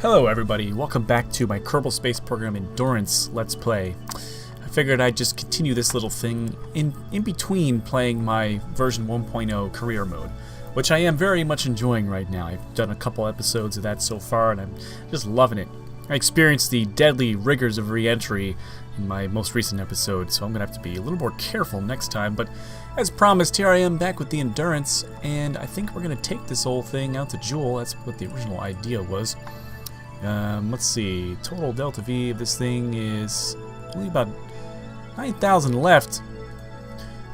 Hello everybody, welcome back to my Kerbal Space Program Endurance Let's Play. I figured I'd just continue this little thing in between playing my version 1.0 career mode, which I am very much enjoying right now. I've done a couple episodes of that so far and I'm just loving it. I experienced the deadly rigors of re-entry in my most recent episode, so I'm going to have to be a little more careful next time, but as promised, here I am back with the Endurance, and I think we're going to take this whole thing out to Jool. That's what the original idea was. Let's see, total delta V of this thing is only about 9,000 left.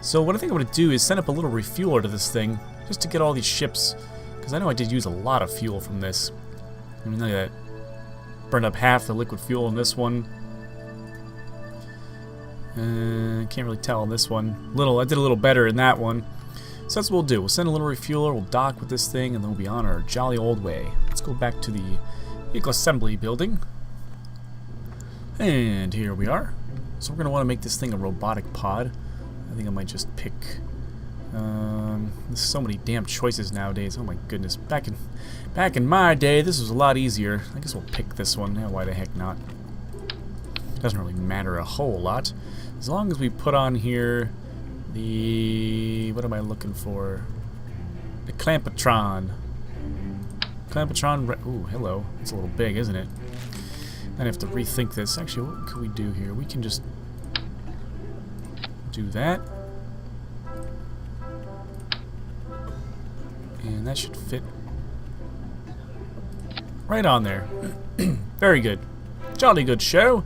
So what I think I'm going to do is send up a little refueler to this thing, just to get all these ships, because I know I did use a lot of fuel from this. I mean, look at that. Burned up half the liquid fuel in this one. Can't really tell in this one. I did a little better in that one. So that's what we'll do. We'll send a little refueler, we'll dock with this thing, and then we'll be on our jolly old way. Let's go back to the vehicle assembly building. And here we are. So we're going to want to make this thing a robotic pod. I think I might just pick... there's so many damn choices nowadays. Oh my goodness. Back in my day, this was a lot easier. I guess we'll pick this one. Yeah, why the heck not? Doesn't really matter a whole lot. As long as we put on here the... what am I looking for? The Clampatron. Ooh, hello. It's a little big, isn't it? I have to rethink this. Actually, what can we do here? We can just do that. And that should fit right on there. Very good. Jolly good show.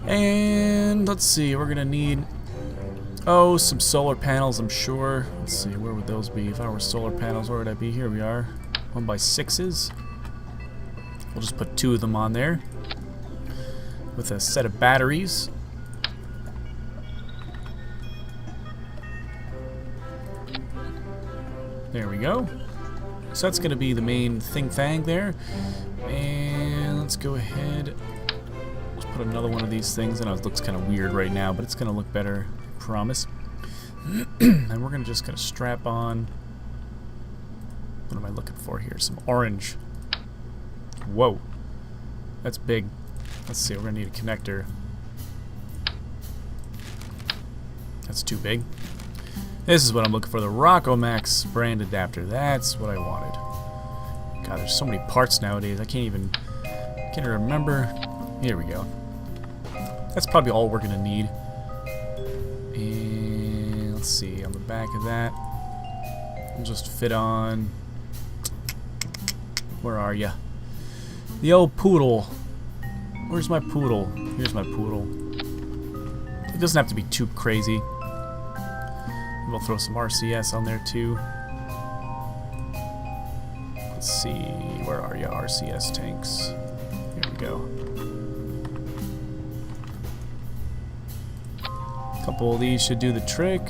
And let's see, we're gonna need some solar panels, I'm sure. Let's see, where would those be? If I were solar panels, where would I be? Here we are. 1x6s. We'll just put 2 of them on there with a set of batteries. There we go. So that's going to be the main thing there. And let's go ahead. Let's put another one of these things. I know it looks kind of weird right now, but it's going to look better, I promise. And we're just going to strap on. What am I looking for here? Some orange. Whoa. That's big. Let's see, we're going to need a connector. That's too big. This is what I'm looking for, the Rockomax brand adapter. That's what I wanted. God, there's so many parts nowadays. I can't even remember. Here we go. That's probably all we're going to need. And let's see, on the back of that, we'll just fit on... Where are ya? The old poodle. Where's my poodle? Here's my poodle. It doesn't have to be too crazy. We'll throw some RCS on there too. Let's see, where are ya, RCS tanks? Here we go. A couple of these should do the trick.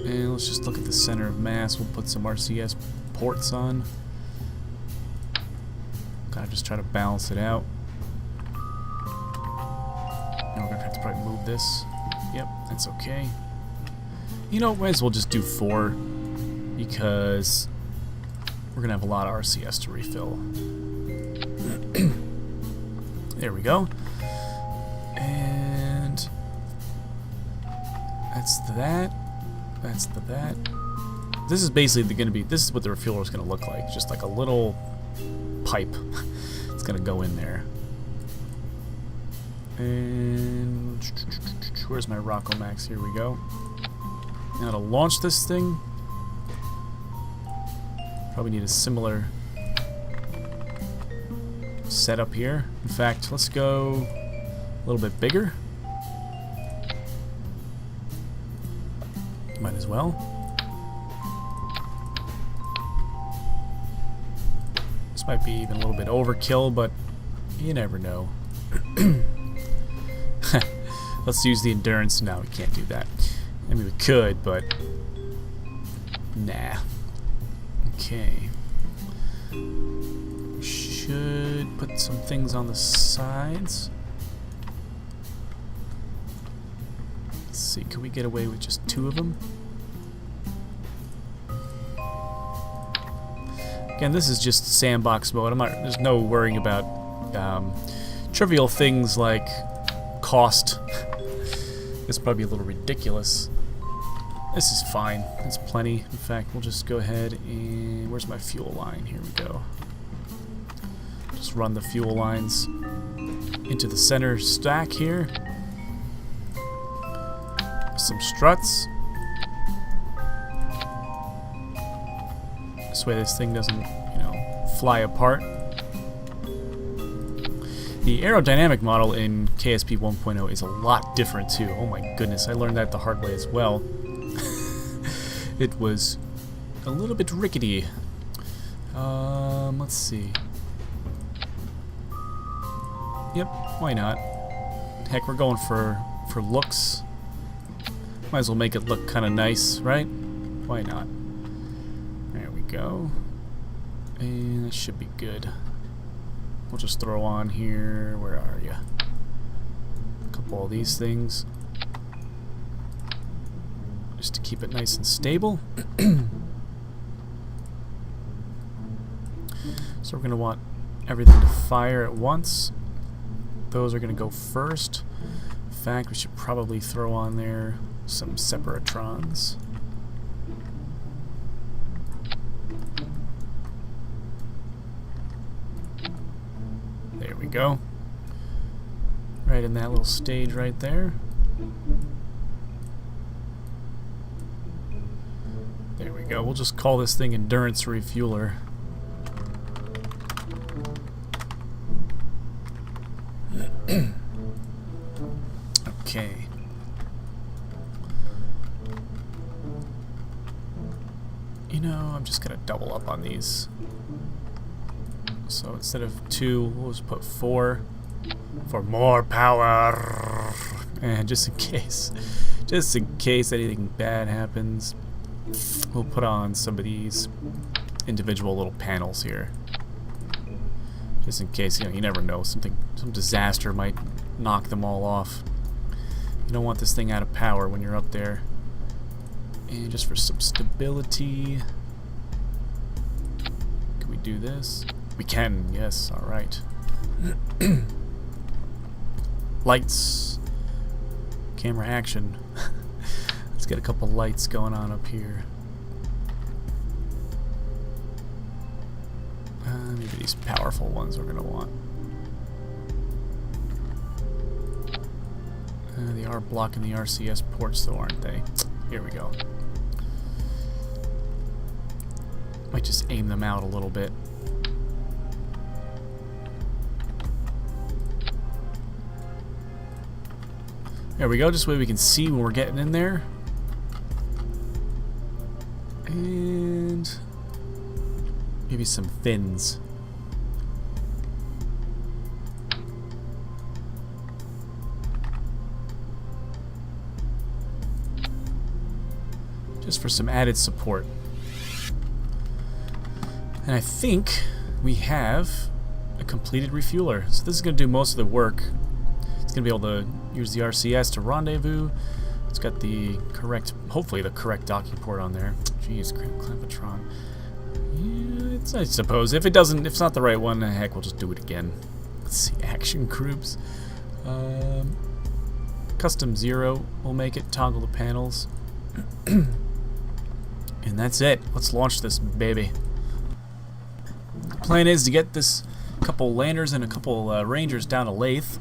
And let's just look at the center of mass. We'll put some RCS ports on. Kind of just try to balance it out. Now we're gonna have to probably move this. Yep, that's okay. You know, might as well just do 4 because we're gonna have a lot of RCS to refill. There we go. And that's that. That's that. This is basically gonna be. This is what the refueler is gonna look like. Just like a little pipe. It's gonna go in there. And where's my Rockomax? Here we go. Now to launch this thing, probably need a similar setup here. In fact, let's go a little bit bigger. Might as well. This might be even a little bit overkill, but you never know. Let's use the Endurance. No, we can't do that. I mean, we could, but nah. Okay. Should put some things on the sides. Let's see, can we get away with just 2 of them? Again, this is just sandbox mode. There's no worrying about trivial things like cost. It's probably a little ridiculous. This is fine. It's plenty. In fact, we'll just go ahead and... Where's my fuel line? Here we go. Just run the fuel lines into the center stack here. Some struts. This way this thing doesn't, you know, fly apart. The aerodynamic model in KSP 1.0 is a lot different too. Oh my goodness, I learned that the hard way as well. It was a little bit rickety. Let's see. Yep, why not? Heck, we're going for looks. Might as well make it look kind of nice, right? Why not? There we go. And that should be good. We'll just throw on here. Where are you? A couple of these things. Just to keep it nice and stable. So we're going to want everything to fire at once. Those are going to go first. In fact, we should probably throw on there some separatrons. There we go. Right in that little stage right there. There we go. We'll just call this thing Endurance Refueler. Okay. You know, I'm just gonna double up on these. So instead of 2, we'll just put 4 for more power. And just in case anything bad happens, we'll put on some of these individual little panels here. Just in case, you know, you never know, some disaster might knock them all off. You don't want this thing out of power when you're up there. And just for some stability, can we do this? We can, yes, alright. Lights. Camera action. Let's get a couple lights going on up here. Maybe these powerful ones we're going to want. They are blocking the RCS ports though, aren't they? Here we go. Might just aim them out a little bit. There we go, just so we can see when we're getting in there. And maybe some fins. Just for some added support. And I think we have a completed refueler. So this is going to do most of the work. It's going to be able to use the RCS to rendezvous. It's got the correct, hopefully the correct docking port on there. Jeez, Clampatron. Yeah, it's, I suppose. If it's not the right one, heck, we'll just do it again. Let's see, action groups. Custom 0 will make it, toggle the panels. And that's it. Let's launch this baby. The plan is to get this couple landers and a couple rangers down to Lathe.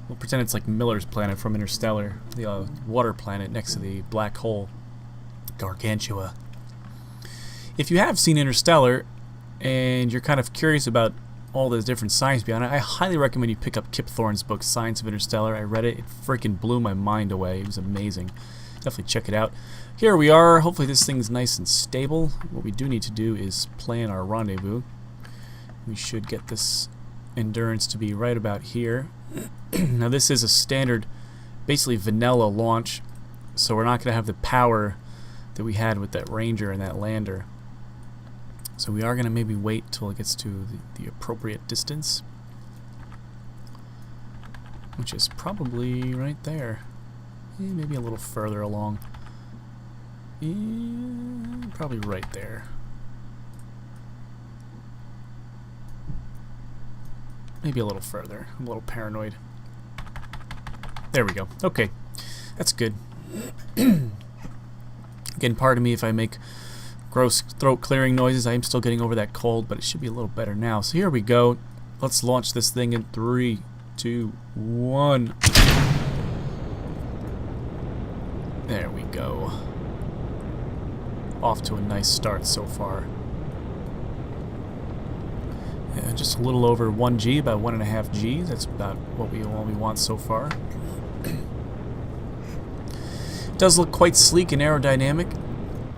We'll pretend it's like Miller's planet from Interstellar, the water planet next to the black hole, Gargantua. If you have seen Interstellar and you're kind of curious about all the different science behind it, I highly recommend you pick up Kip Thorne's book, Science of Interstellar. I read it. It freaking blew my mind away. It was amazing. Definitely check it out. Here we are. Hopefully this thing's nice and stable. What we do need to do is plan our rendezvous. We should get this endurance to be right about here. Now this is a standard, basically vanilla launch, so we're not going to have the power that we had with that Ranger and that lander. So we are going to maybe wait till it gets to the appropriate distance, which is probably right there. Maybe a little further along. Probably right there. Maybe a little further. I'm a little paranoid. There we go. Okay. That's good. Again, pardon me if I make gross throat clearing noises. I am still getting over that cold, but it should be a little better now. So here we go. Let's launch this thing in 3, 2, 1. There we go. Off to a nice start so far. Yeah, just a little over 1 G, about 1.5 G. That's about what we want so far. It does look quite sleek and aerodynamic,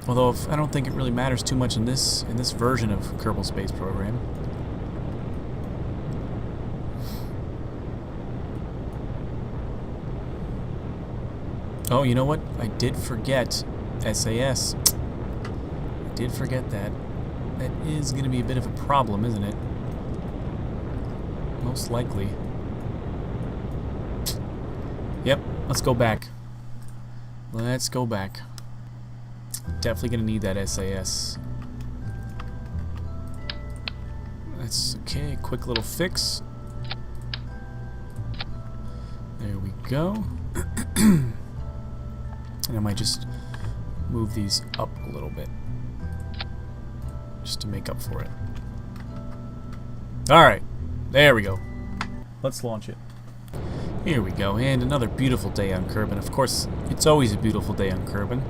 although I don't think it really matters too much in this version of Kerbal Space Program. Oh, you know what? I did forget SAS. I did forget that. That is going to be a bit of a problem, isn't it? Most likely. Yep, let's go back. Let's go back. Definitely going to need that SAS. That's okay, quick little fix. There we go. And I might just move these up a little bit, just to make up for it. Alright, there we go. Let's launch it. Here we go, and another beautiful day on Kerbin. Of course, it's always a beautiful day on Kerbin,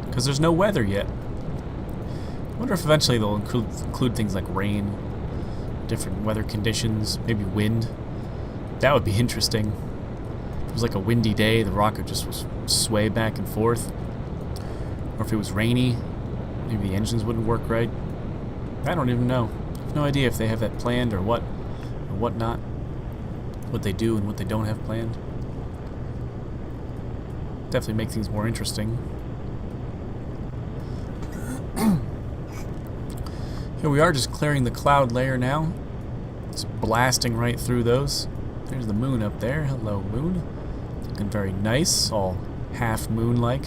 because there's no weather yet. I wonder if eventually they'll include things like rain, different weather conditions, maybe wind. That would be interesting. If it was like a windy day, the rocket just would sway back and forth. Or if it was rainy, maybe the engines wouldn't work right. I don't even know. I have no idea if they have that planned or what not. What they do and what they don't have planned. Definitely make things more interesting. Here we are, just clearing the cloud layer now. It's blasting right through those. There's the moon up there. Hello, moon. Looking very nice, all half moon-like.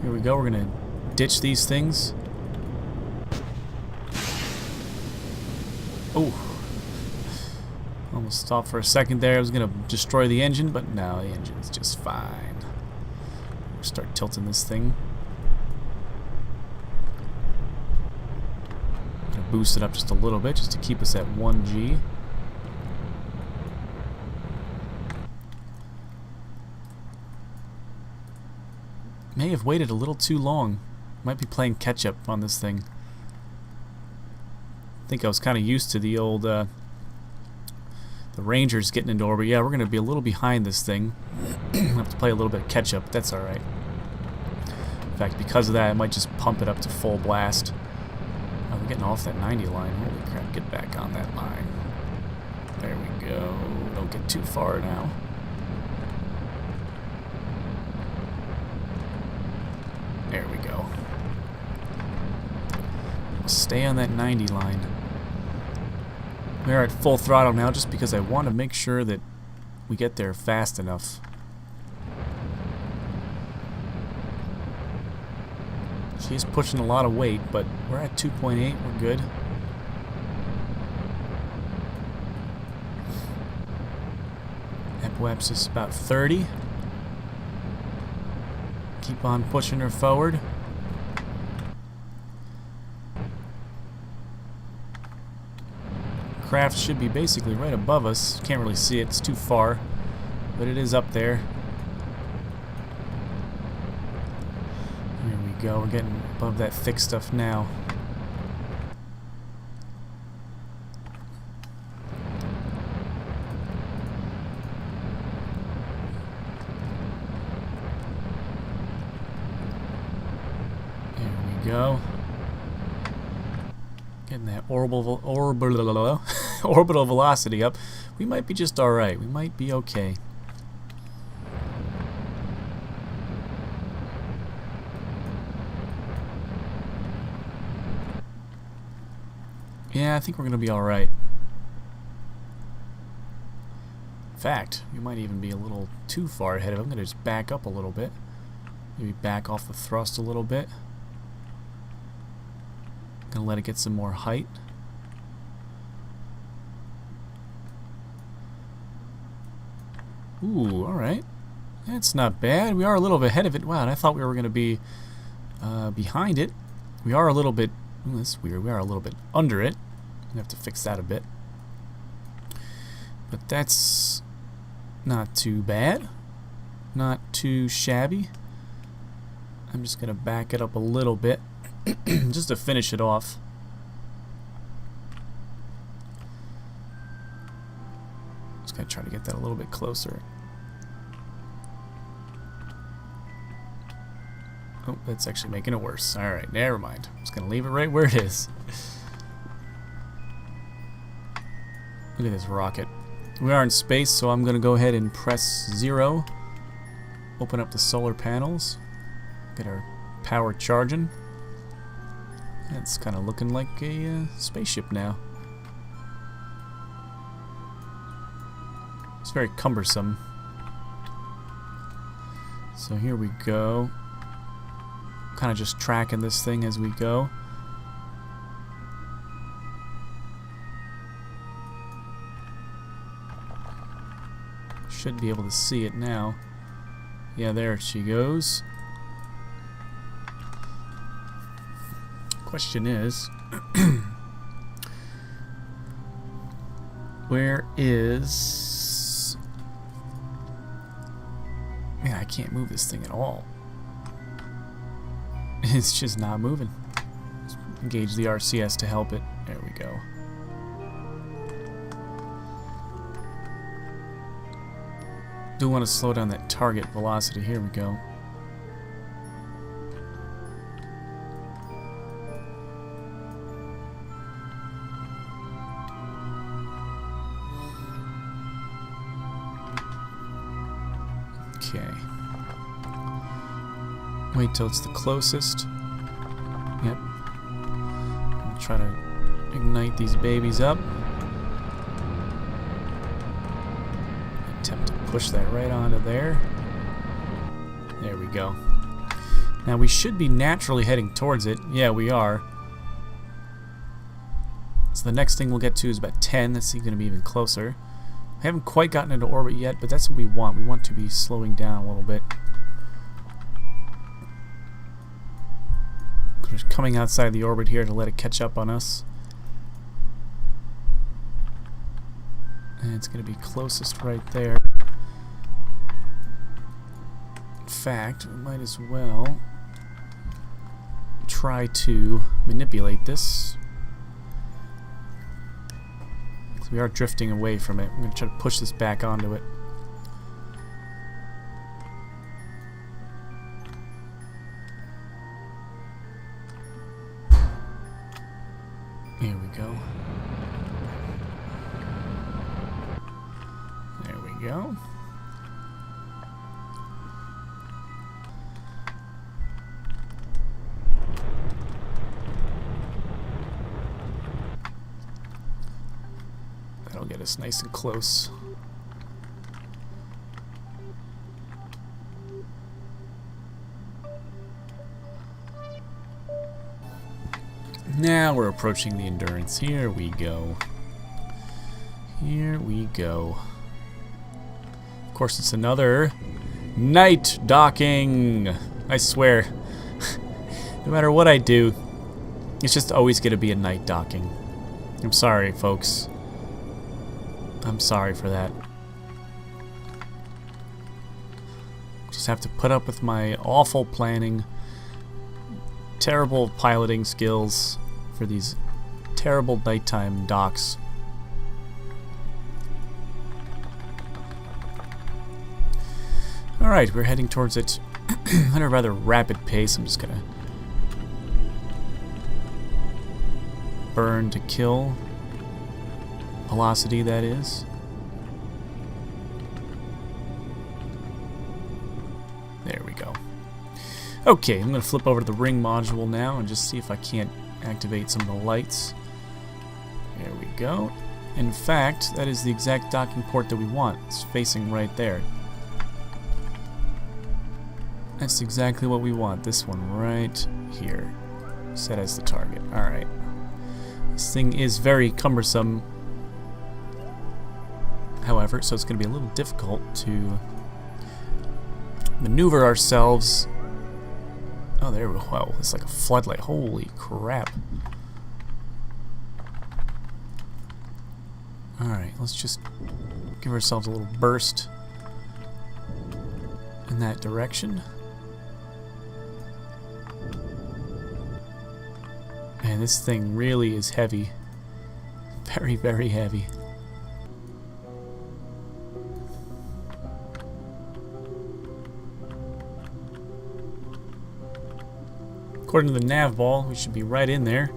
Here we go, we're gonna ditch these things. Oh, almost stopped for a second there. I was gonna destroy the engine, but no, the engine's just fine. Start tilting this thing. Gonna boost it up just a little bit, just to keep us at 1 G. May have waited a little too long. Might be playing catch up on this thing. I think I was kind of used to the old the Rangers getting into orbit. Yeah, we're gonna be a little behind this thing. Have to play a little bit of catch up. That's all right. In fact, because of that, I might just pump it up to full blast. Oh, we're getting off that 90 line. Holy crap! Get back on that line. There we go. Don't get too far now. There we go. Stay on that 90 line. We're at full throttle now just because I want to make sure that we get there fast enough. She's pushing a lot of weight, but we're at 2.8. We're good. Epwaps is about 30. Keep on pushing her forward. Craft should be basically right above us. Can't really see it, it's too far, but it is up there. Here we go, we're getting above that thick stuff now. Go. Getting that orbital velocity up. We might be just alright. We might be okay. Yeah, I think we're going to be alright. In fact, we might even be a little too far ahead of him. I'm going to just back up a little bit. Maybe back off the thrust a little bit. Gonna let it get some more height. Ooh, alright. That's not bad. We are a little bit ahead of it. Wow, and I thought we were going to be behind it. We are a little bit... Ooh, that's weird. We are a little bit under it. We have to fix that a bit. But that's not too bad. Not too shabby. I'm just going to back it up a little bit just to finish it off. Just going to try to get that a little bit closer. Oh, that's actually making it worse. Alright, never mind. I'm just going to leave it right where it is. Look at this rocket. We are in space, so I'm going to go ahead and press 0. Open up the solar panels. Get our power charging. It's kind of looking like a spaceship now. It's very cumbersome. So here we go. Kind of just tracking this thing as we go. Should be able to see it now. Yeah, there she goes. Question is, where is... Man, I can't move this thing at all. It's just not moving. Let's engage the RCS to help it. There we go. Do want to slow down that target velocity. Here we go. Okay. Wait till it's the closest. Yep. I'll try to ignite these babies up. Attempt to push that right onto there. There we go. Now we should be naturally heading towards it. Yeah, we are. So the next thing we'll get to is about 10. That's going to be even closer. I haven't quite gotten into orbit yet, but that's what we want. We want to be slowing down a little bit. Just coming outside the orbit here to let it catch up on us. And it's going to be closest right there. In fact, we might as well try to manipulate this. We are drifting away from it. I'm going to try to push this back onto it. Here we go. There we go. That'll get us nice and close. Now we're approaching the Endurance. Here we go. Here we go. Of course, it's another night docking. I swear, no matter what I do, it's just always going to be a night docking. I'm sorry, folks. I'm sorry for that. Just have to put up with my awful planning, terrible piloting skills for these terrible nighttime docks. Alright, we're heading towards it at a rather rapid pace. I'm just gonna burn to kill. Velocity, that is. There we go. Okay, I'm going to flip over to the ring module now and just see if I can't activate some of the lights. There we go. In fact, that is the exact docking port that we want. It's facing right there. That's exactly what we want. This one right here. Set as the target. Alright. This thing is very cumbersome. How however, so it's going to be a little difficult to maneuver ourselves. Oh, there we go. Wow, it's like a floodlight. Holy crap. Alright, let's just give ourselves a little burst in that direction. Man, this thing really is heavy. Very, very heavy. According to the nav ball, we should be right in there.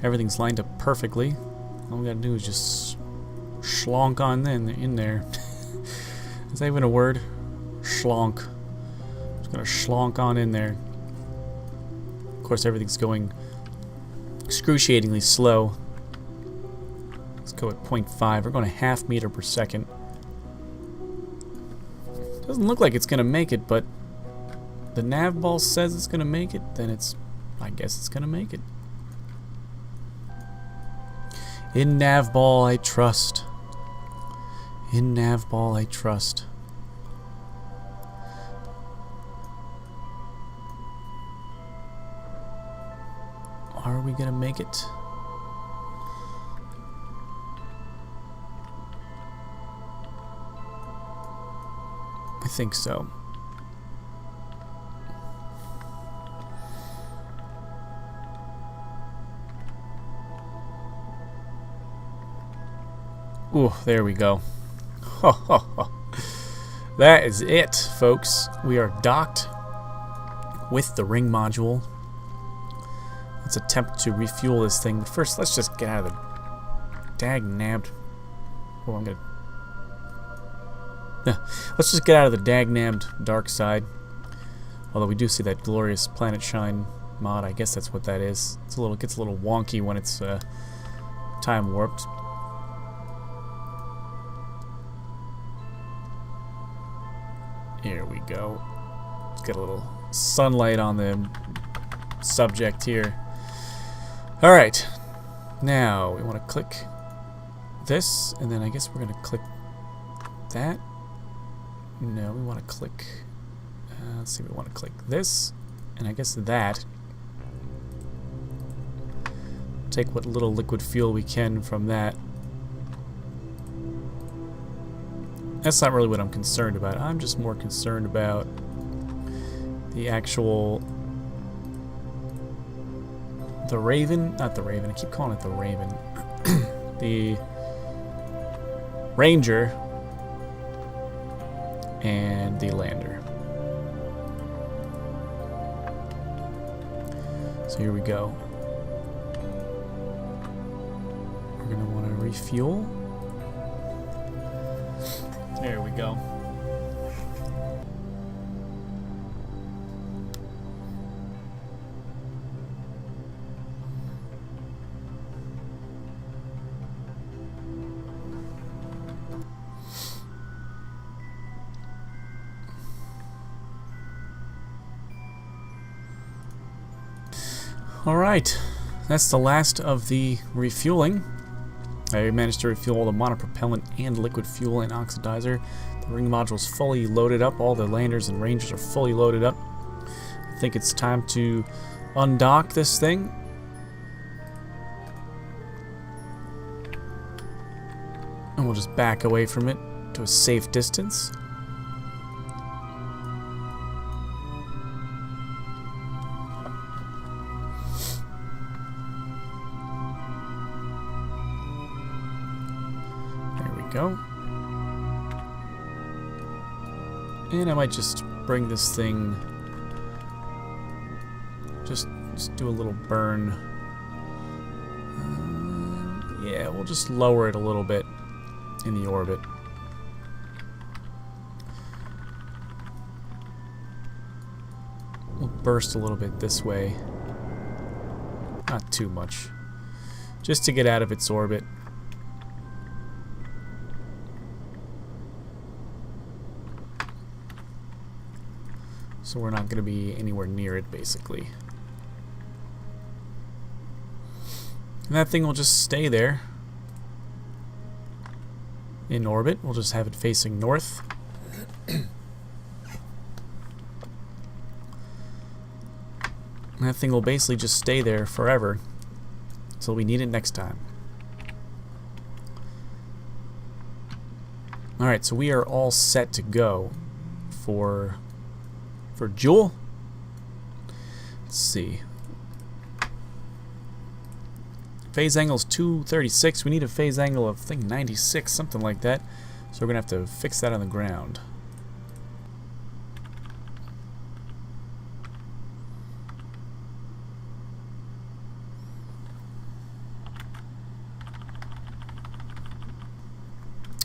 Everything's lined up perfectly. All we gotta do is just schlonk on in there. Is that even a word? Schlonk. Just gonna schlonk on in there. Of course, everything's going excruciatingly slow. Let's go at 0.5. We're going to half meter per second. Doesn't look like it's gonna make it, but the nav ball says it's gonna make it, then I guess it's gonna make it. In nav ball I trust. In nav ball I trust. Are we gonna make it? I think so. Ooh, there we go. That is it, folks. We are docked with the ring module. Let's attempt to refuel this thing. But first, let's just get out of the dag-nabbed... Oh, I'm gonna... Let's just get out of the dag-nabbed dark side. Although we do see that glorious Planet Shine mod. I guess that's what that is. It's a little, gets a little wonky when it's time warped. Here we go. Let's get a little sunlight on the subject here. Alright. Now, we want to click this, and then I guess we're going to click that. No, we want to click... let's see, we want to click this, and I guess that. Take what little liquid fuel we can from that. That's not really what I'm concerned about. I'm just more concerned about the actual... The Raven? Not the Raven. I keep calling it the Raven. The Ranger and the Lander. So here we go. We're going to want to refuel. There we go. Alright, that's the last of the refueling. I managed to refuel all the monopropellant and liquid fuel and oxidizer. The ring module is fully loaded up. All the landers and rangers are fully loaded up. I think it's time to undock this thing. And we'll just back away from it to a safe distance. Go. And I might just bring this thing, just do a little burn. Yeah, we'll just lower it a little bit in the orbit. We'll burst a little bit this way. Not too much. Just to get out of its orbit. So we're not going to be anywhere near it, basically. And that thing will just stay there. in orbit. We'll just have it facing north. That thing will basically just stay there forever until we need it next time. Alright, so we are all set to go for Jool. Let's see. Phase angle is 236. We need a phase angle of, I think, 96, something like that. So we're going to have to fix that on the ground.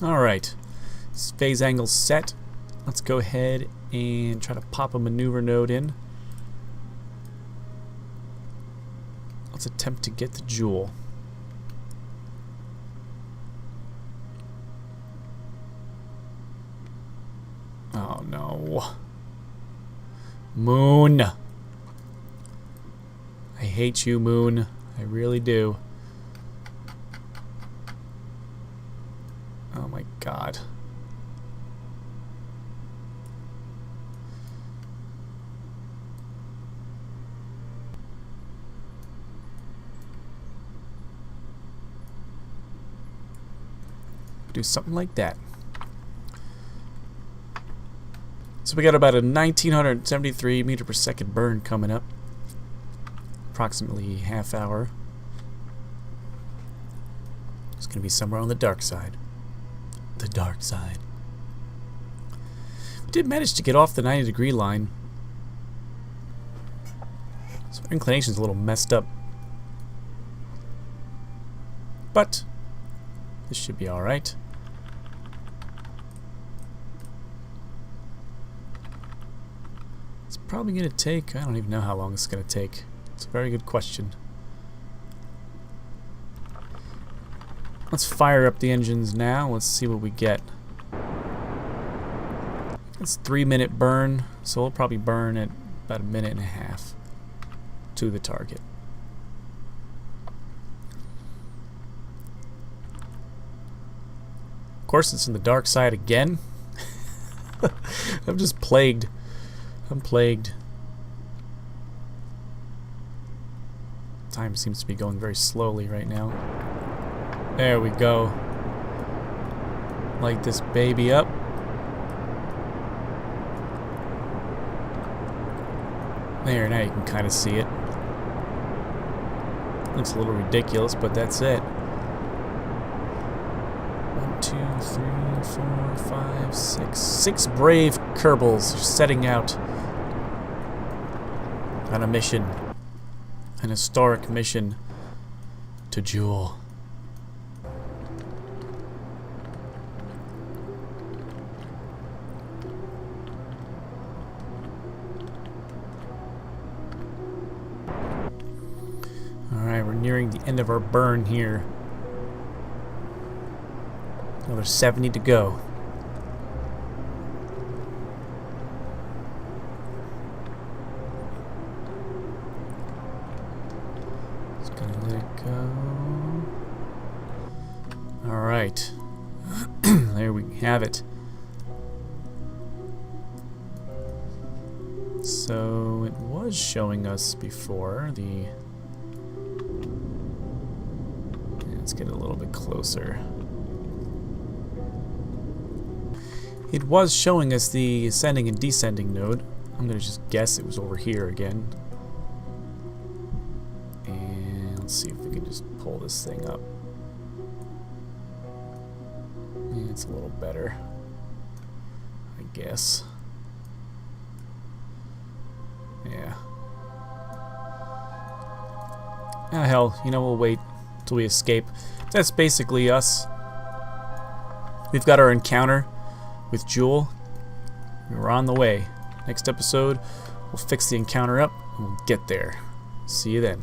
Alright, phase angle's set. Let's go ahead and try to pop a maneuver node in. Let's attempt to get the Jool. Oh no. Moon! I hate you, Moon. I really do. Oh my god. Do something like that. So we got about a 1973 meter per second burn coming up. Approximately half hour. It's going to be somewhere on the dark side. The dark side. We did manage to get off the 90-degree line. So our inclination's a little messed up. But this should be alright. It's probably going to take, I don't even know how long it's going to take. It's a very good question. Let's fire up the engines now. Let's see what we get. It's a 3-minute burn, so we'll probably burn at about 1.5 minutes to the target. Of course, it's in the dark side again. I'm just plagued. I'm plagued. Time seems to be going very slowly right now. There we go. Light this baby up. There, now you can kind of see it. Looks a little ridiculous, but that's it. 1, 2, 3, 4, 5, 6. 6 brave Kerbals are setting out on a mission. An historic mission to Jool. Alright, we're nearing the end of our burn here. Another 70 to go. Just gonna let it go. Alright. There we have it. So it was showing us before the... Let's get a little bit closer. It was showing us the ascending and descending node. I'm going to just guess it was over here again. And let's see if we can just pull this thing up. Yeah, it's a little better, I guess. Yeah. Ah, hell, you know, we'll wait till we escape. That's basically us. We've got our encounter with Jool. We're on the way. Next episode, we'll fix the encounter up and we'll get there. See you then.